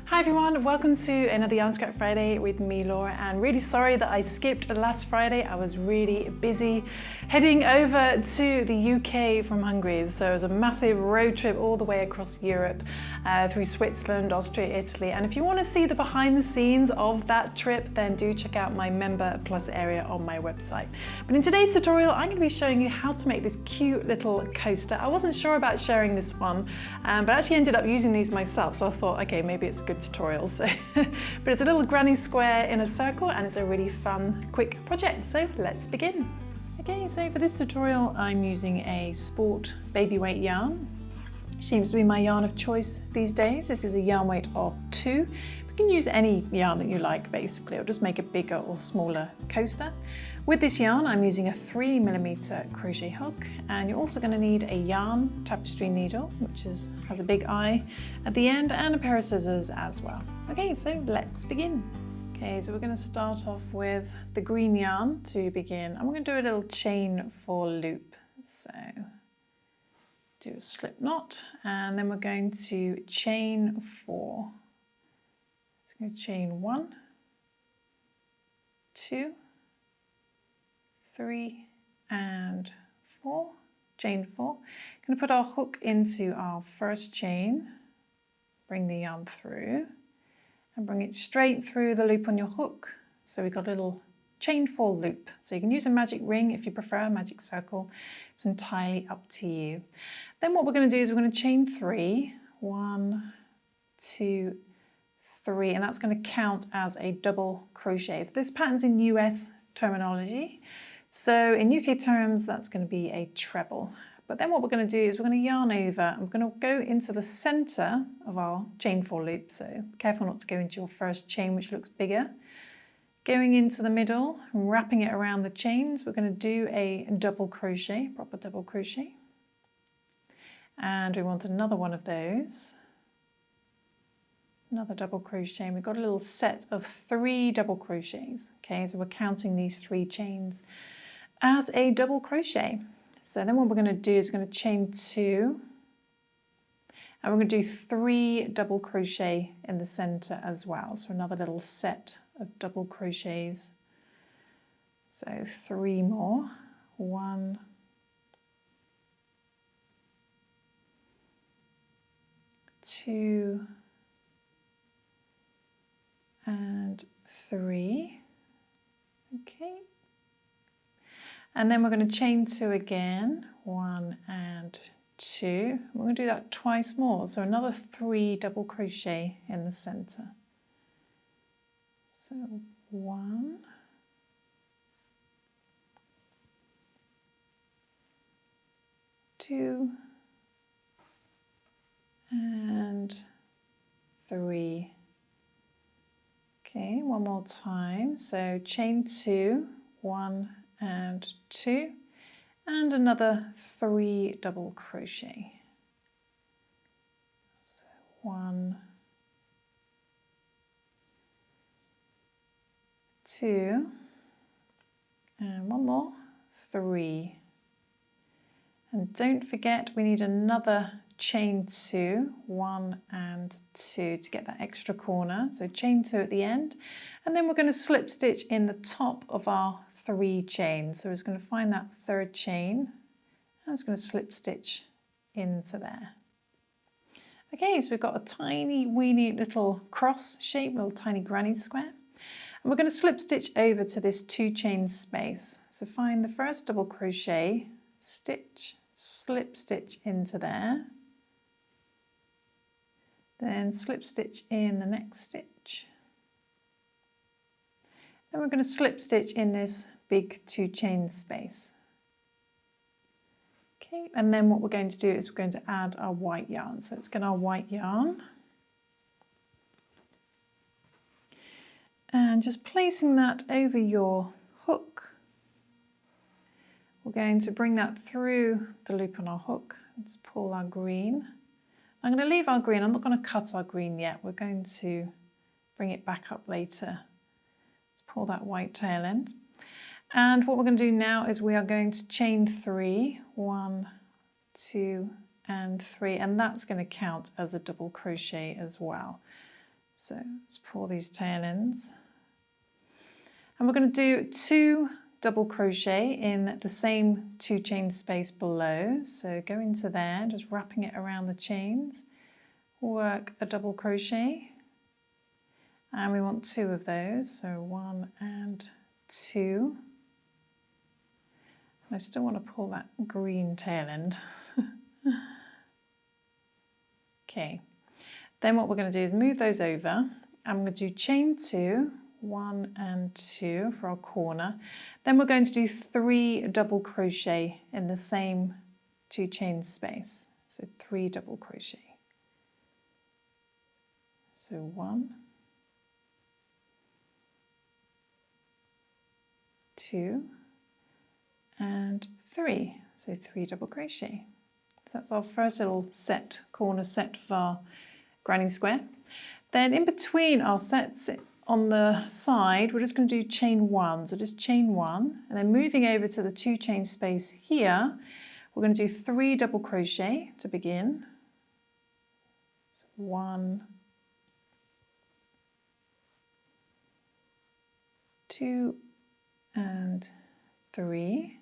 Hi everyone, welcome to another Yarn Scrap Friday with me, Laura, and really sorry that I skipped last Friday. I was really busy heading over to the UK from Hungary, so it was a massive road trip all the way across Europe, through Switzerland, Austria, Italy, and if you want to see the behind the scenes of that trip, then do check out my Member Plus area on my website. But in today's tutorial, I'm going to be showing you how to make this cute little coaster. I wasn't sure about sharing this one, but I actually ended up using these myself, so I thought, okay, maybe it's a good tutorial. So but it's a little granny square in a circle, and it's a really fun quick project, so let's begin. Okay, so for this tutorial I'm using a sport baby weight yarn. Seems to be my yarn of choice these days. This is a yarn weight of 2. You can use any yarn that you like basically, or just make a bigger or smaller coaster. With this yarn I'm using a 3mm crochet hook, and you're also going to need a yarn tapestry needle, which has a big eye at the end, and a pair of scissors as well. Okay, so let's begin. Okay, so we're going to start off with the green yarn to begin. I'm going to do a little chain 4 loop. So do a slip knot, and then we're going to chain 4. So we're going to chain 1, 2, 3 and 4, chain 4. I'm going to put our hook into our first chain, bring the yarn through, and bring it straight through the loop on your hook. So we've got a little chain 4 loop. So you can use a magic ring if you prefer, a magic circle. It's entirely up to you. Then what we're going to do is we're going to chain 3, 1, 2, 3, and that's going to count as a double crochet. So this pattern's in US terminology. So in UK terms, that's going to be a treble. But then what we're going to do is we're going to yarn over, and we're going to go into the center of our chain 4 loop. So careful not to go into your first chain, which looks bigger. Going into the middle, wrapping it around the chains, we're going to do a double crochet, proper double crochet. And we want another one of those. Another double crochet, and we've got a little set of 3 double crochets. Okay, so we're counting these 3 chains as a double crochet. So then what we're going to do is we're going to chain 2, and we're going to do 3 double crochet in the center as well. So another little set of double crochets. So 3 more, 1, 2, and 3. Okay. And then we're going to chain 2 again, 1 and 2. We're going to do that twice more, so another 3 double crochet in the center. So 1, 2, and 3. Okay, one more time. So chain 2, 1 and 2, and another 3 double crochet. So 1, 2, and one more, 3. And don't forget, we need another chain 2, 1 and 2 to get that extra corner. So chain 2 at the end, and then we're going to slip stitch in the top of our 3 chains. So we're just going to find that 3rd chain. I'm just going to slip stitch into there. Okay, so we've got a tiny weeny little cross shape, little tiny granny square. And we're going to slip stitch over to this 2 chain space. So find the first double crochet, stitch, slip stitch into there. Then slip stitch in the next stitch. Then we're going to slip stitch in this big 2 chain space. Okay, and then what we're going to do is we're going to add our white yarn. So let's get our white yarn. And just placing that over your hook, we're going to bring that through the loop on our hook. Let's pull our green. I'm going to leave our green. I'm not going to cut our green yet. We're going to bring it back up later. Let's pull that white tail end. And what we're going to do now is we are going to chain 3, 1, 2, and 3, and that's going to count as a double crochet as well. So let's pull these tail ends. And we're going to do 2 double crochet in the same 2 chain space below. So go into there, just wrapping it around the chains, work a double crochet, and we want 2 of those, so 1 and 2. I still want to pull that green tail end. Okay, then what we're going to do is move those over. I'm going to do chain 2, 1 and 2 for our corner. Then we're going to do 3 double crochet in the same 2 chain space. So 3 double crochet. So 1, 2, and 3, so 3 double crochet. So that's our first little set, corner set of our granny square. Then in between our sets on the side, we're just going to do chain 1, so just chain 1, and then moving over to the 2 chain space here, we're going to do 3 double crochet to begin. So 1, 2, and 3.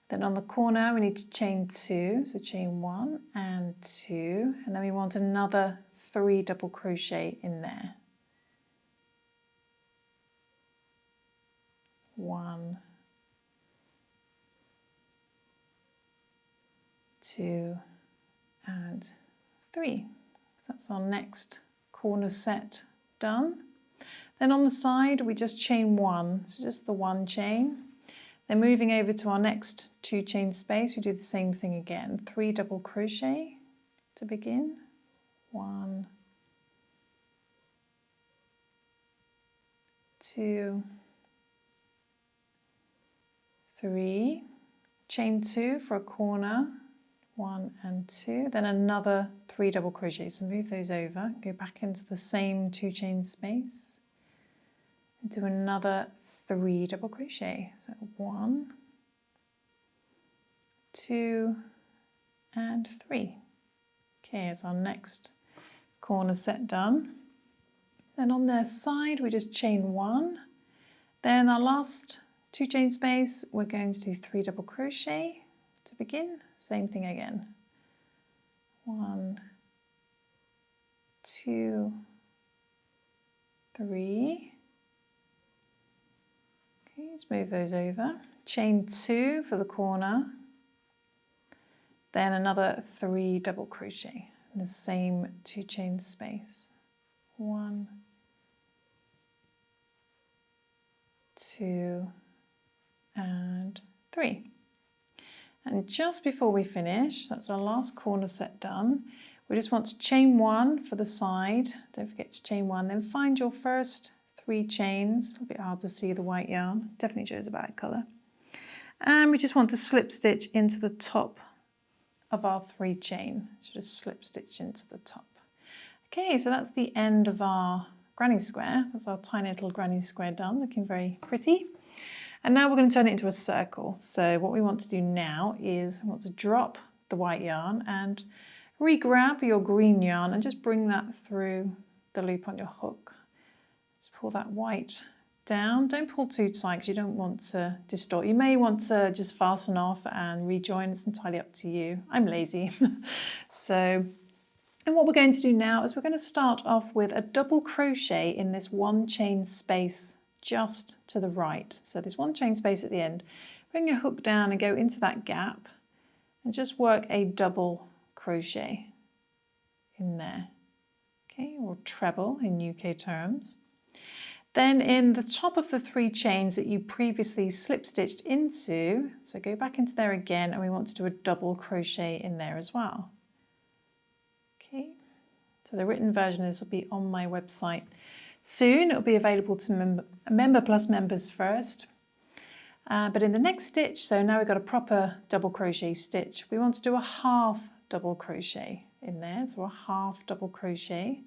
Then on the corner we need to chain 2, so chain 1 and 2, and then we want another 3 double crochet in there. 1, 2, and 3. So that's our next corner set done. Then on the side we just chain 1, so just the 1 chain. Then moving over to our next 2 chain space, we do the same thing again. 3 double crochet to begin. 1, 2, 3. Chain 2 for a corner. 1 and 2. Then another 3 double crochet. So move those over. Go back into the same 2 chain space. And do another 3 double crochet. So 1, 2, and 3. Okay, it's our next corner set done. Then on the side we just chain 1. Then our last 2 chain space we're going to do 3 double crochet to begin. Same thing again. 1, 2, 3. Okay, let's move those over. Chain 2 for the corner. Then another 3 double crochet in the same 2 chain space. 1, 2, and 3. And just before we finish, that's our last corner set done, we just want to chain 1 for the side. Don't forget to chain 1, then find your first 3 chains. A little bit hard to see the white yarn, definitely shows a bad colour. And we just want to slip stitch into the top of our 3 chain. So just slip stitch into the top. Okay, so that's the end of our granny square. That's our tiny little granny square done, looking very pretty. And now we're going to turn it into a circle. So what we want to do now is we want to drop the white yarn and re-grab your green yarn and just bring that through the loop on your hook. Just pull that white down. Don't pull too tight because you don't want to distort. You may want to just fasten off and rejoin. It's entirely up to you. I'm lazy. And what we're going to do now is we're going to start off with a double crochet in this 1 chain space just to the right. So this 1 chain space at the end. Bring your hook down and go into that gap and just work a double crochet in there. Okay, or treble in UK terms. Then in the top of the 3 chains that you previously slip stitched into, so go back into there again and we want to do a double crochet in there as well. Okay, so the written version of this will be on my website soon. It will be available to Member Plus members first. But in the next stitch, so now we've got a proper double crochet stitch, we want to do a half double crochet in there, so a half double crochet.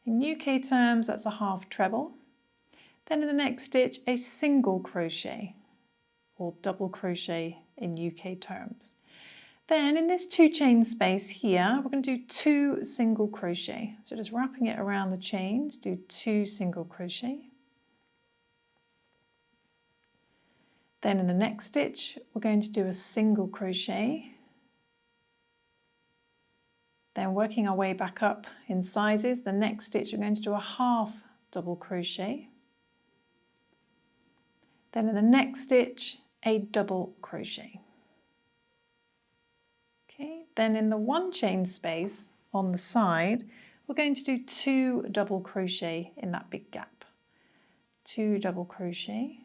In UK terms, that's a half treble. Then in the next stitch, a single crochet, or double crochet in UK terms. Then in this 2 chain space here, we're going to do 2 single crochet. So just wrapping it around the chains, do 2 single crochet. Then in the next stitch, we're going to do a single crochet. Then working our way back up in sizes, the next stitch we're going to do a half double crochet. Then in the next stitch, a double crochet. Okay, then in the 1 chain space on the side, we're going to do 2 double crochet in that big gap. 2 double crochet,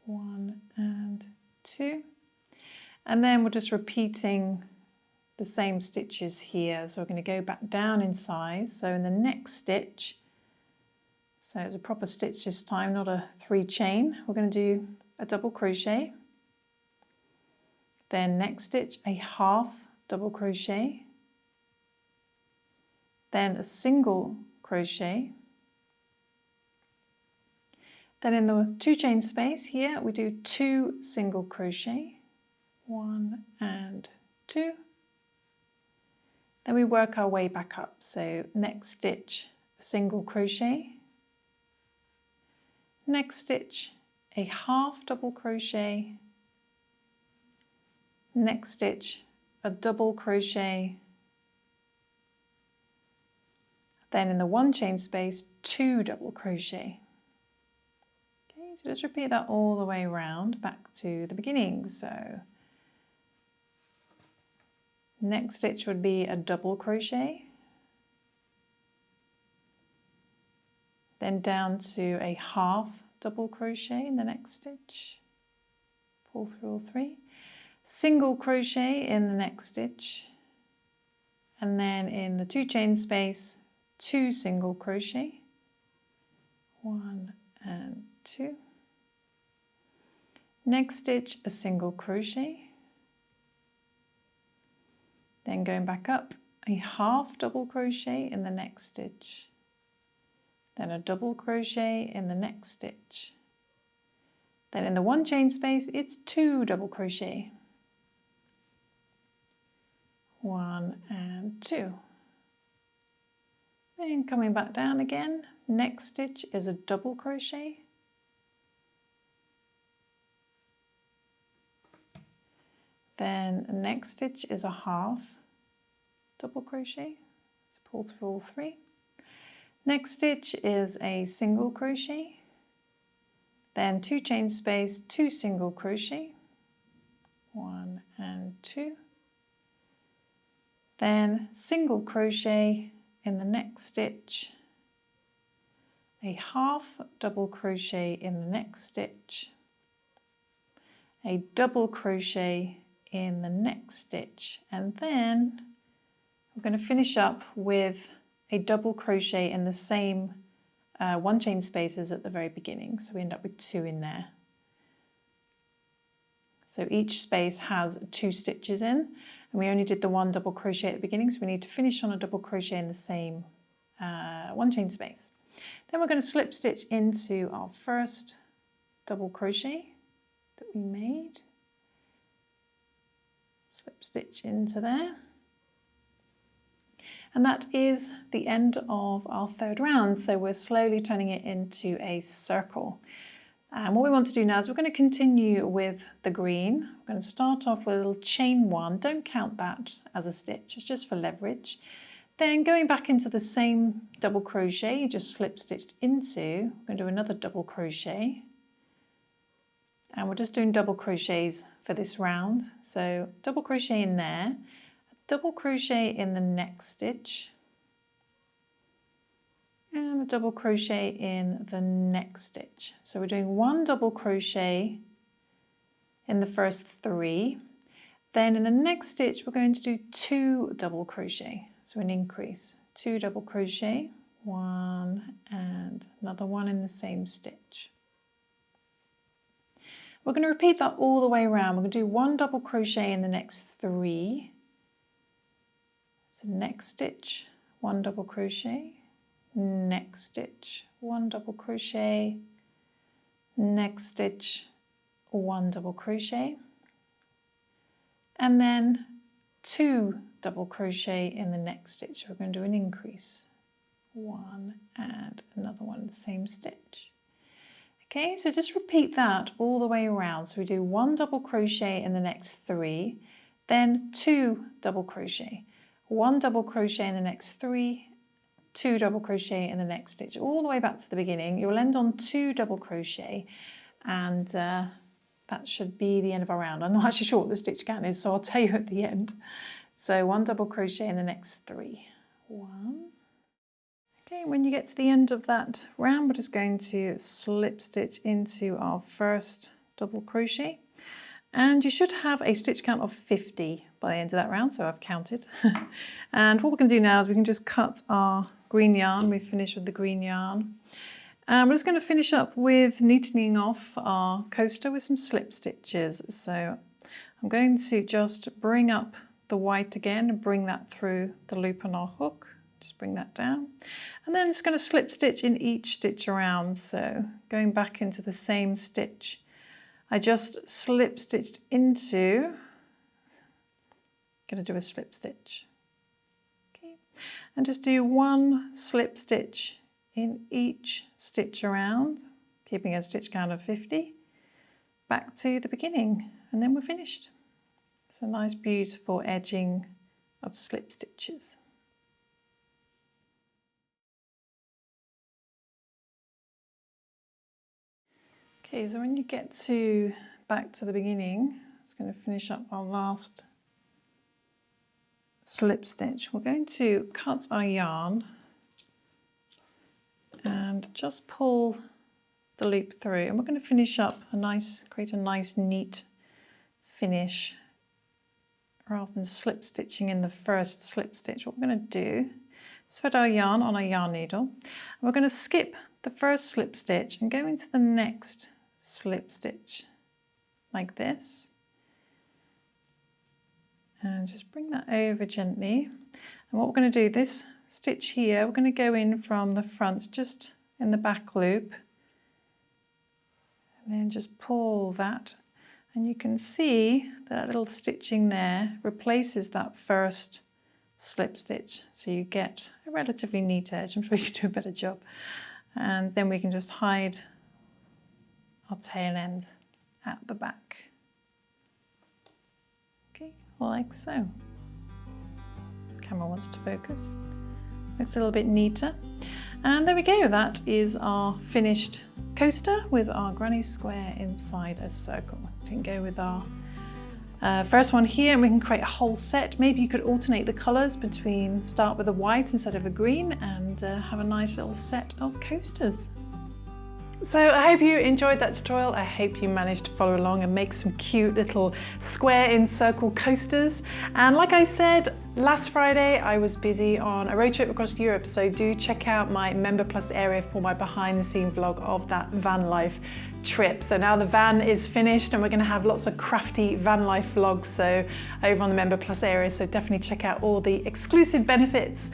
1 and 2. And then we're just repeating the same stitches here. So we're going to go back down in size. So in the next stitch, so it's a proper stitch this time, not a 3 chain, we're going to do a double crochet. Then next stitch, a half double crochet. Then a single crochet. Then in the 2 chain space here, we do 2 single crochet, 1 and 2. Then we work our way back up. So next stitch, a single crochet. Next stitch, a half double crochet. Next stitch, a double crochet. Then in the 1 chain space, 2 double crochet. Okay, so just repeat that all the way around back to the beginning. So next stitch would be a double crochet. Then down to a half double crochet in the next stitch. Pull through all 3. Single crochet in the next stitch. And then in the 2 chain space, 2 single crochet. 1 and 2. Next stitch, a single crochet. Then going back up, a half double crochet in the next stitch. Then a double crochet in the next stitch. Then in the 1 chain space, it's 2 double crochet. 1 and 2. Then coming back down again, next stitch is a double crochet. Then the next stitch is a half double crochet. So pull through all 3. Next stitch is a single crochet. Then 2 chain space, 2 single crochet. 1 and 2. Then single crochet in the next stitch. A half double crochet in the next stitch. A double crochet in the next stitch, and then we're going to finish up with a double crochet in the same 1 chain spaces at the very beginning, so we end up with 2 in there. So each space has 2 stitches in, and we only did the 1 double crochet at the beginning, so we need to finish on a double crochet in the same 1 chain space. Then we're going to slip stitch into our first double crochet that we made. Slip stitch into there. And that is the end of our 3rd round. So we're slowly turning it into a circle. And what we want to do now is we're going to continue with the green. We're going to start off with a little chain 1. Don't count that as a stitch, it's just for leverage. Then going back into the same double crochet, you just slip stitched into, we're going to do another double crochet. And we're just doing double crochets for this round. So double crochet in there, double crochet in the next stitch, and a double crochet in the next stitch. So we're doing 1 double crochet in the first 3. Then in the next stitch, we're going to do 2 double crochet. So an increase, 2 double crochet, 1 and another 1 in the same stitch. We're going to repeat that all the way around. We're going to do 1 double crochet in the next 3. So next stitch, 1 double crochet, next stitch, 1 double crochet, next stitch, 1 double crochet, and then 2 double crochet in the next stitch. So we're going to do an increase. 1 and another one, same stitch. Okay, so just repeat that all the way around. So we do 1 double crochet in the next 3, then 2 double crochet, 1 double crochet in the next 3, 2 double crochet in the next stitch, all the way back to the beginning. You'll end on 2 double crochet, and that should be the end of our round. I'm not actually sure what the stitch count is, so I'll tell you at the end. So 1 double crochet in the next 3. 1. Okay, when you get to the end of that round, we're just going to slip stitch into our first double crochet. And you should have a stitch count of 50 by the end of that round, so I've counted. And what we can do now is we can just cut our green yarn. We've finished with the green yarn. And we're just going to finish up with neatening off our coaster with some slip stitches. So I'm going to just bring up the white again and bring that through the loop on our hook. Just bring that down. And then just going to slip stitch in each stitch around. So going back into the same stitch, I just slip stitched into, going to do a slip stitch. Okay. And just do 1 slip stitch in each stitch around, keeping a stitch count of 50, back to the beginning, and then we're finished. It's a nice beautiful edging of slip stitches. Okay, so when you get back to the beginning, it's going to finish up our last slip stitch. We're going to cut our yarn and just pull the loop through, and we're going to finish up create a nice neat finish rather than slip stitching in the first slip stitch. What we're going to do is thread our yarn on our yarn needle, and we're going to skip the first slip stitch and go into the next slip stitch like this, and just bring that over gently. And what we're going to do, this stitch here, we're going to go in from the front, just in the back loop, and then just pull that, and you can see that little stitching there replaces that first slip stitch, so you get a relatively neat edge. I'm sure you can do a better job. And then we can just hide our tail end at the back. Okay, like so. Camera wants to focus. Looks a little bit neater. And there we go, that is our finished coaster with our granny square inside a circle. We can go with our first one here, and we can create a whole set. Maybe you could alternate the colours between, start with a white instead of a green, and have a nice little set of coasters. So I hope you enjoyed that tutorial. I hope you managed to follow along and make some cute little square in circle coasters. And like I said, last Friday I was busy on a road trip across Europe, so do check out my Member Plus area for my behind the scene vlog of that van life trip. So now the van is finished and we're going to have lots of crafty van life vlogs, so over on the Member Plus area, so definitely check out all the exclusive benefits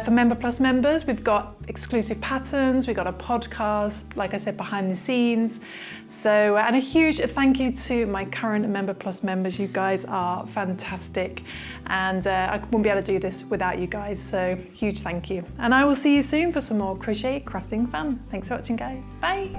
for Member Plus members. We've got exclusive patterns, we've got a podcast, like I said, behind the scenes. So and a huge thank you to my current Member Plus members. You guys are fantastic, and I wouldn't be able to do this without you guys, so huge thank you. And I will see you soon for some more crochet crafting fun. Thanks for watching, guys. Bye.